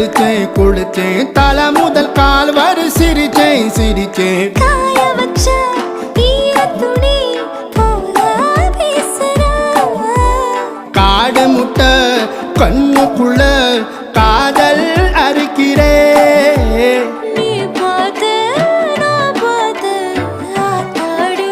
குளிச்சேன் குளிச்சேன் தலை முதல் கால் வரை சிரிச்சேன் சிரிச்சேன் காய வச்ச ஈரத்துணி போல பேசுற காடு முட்டை கண்ணுக்குள்ள காதல் அறுக்கிறே நீ பார்த்து நான் பார்த்து ஆத்தாடி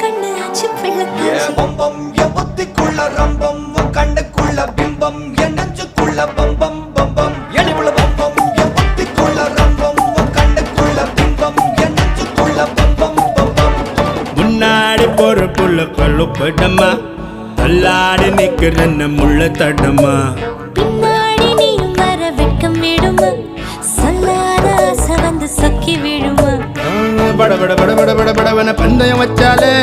கண்ணு ஆச்சு பிள்ளைக்காச்சு பம்பம் என் புத்திக்குள்ள ரம்பம் உன் கண்ணுக்குள்ள பிம்பம் என் நெஞ்சுக்குள்ள பம்பம் பம்பம் எளிவுள்ள பம்பம் என் புத்திக்குள்ள ரம்பம் உன் கண்ணுக்குள்ள பிம்பம் என் நெஞ்சுக்குள்ள பம்பம் பம்பம் முன்னாடி போற புள்ள கல்லுப்படமா தள்ளாடி நிக்கிறன்ன முள்ள தடமா பின்னாடி நீயும் வர வெட்கம் விடுமா சொல்லாத ஆசை வந்து சொக்கி விடுமா பட பட பட பட பட படவன பந்தயம் வச்சாலே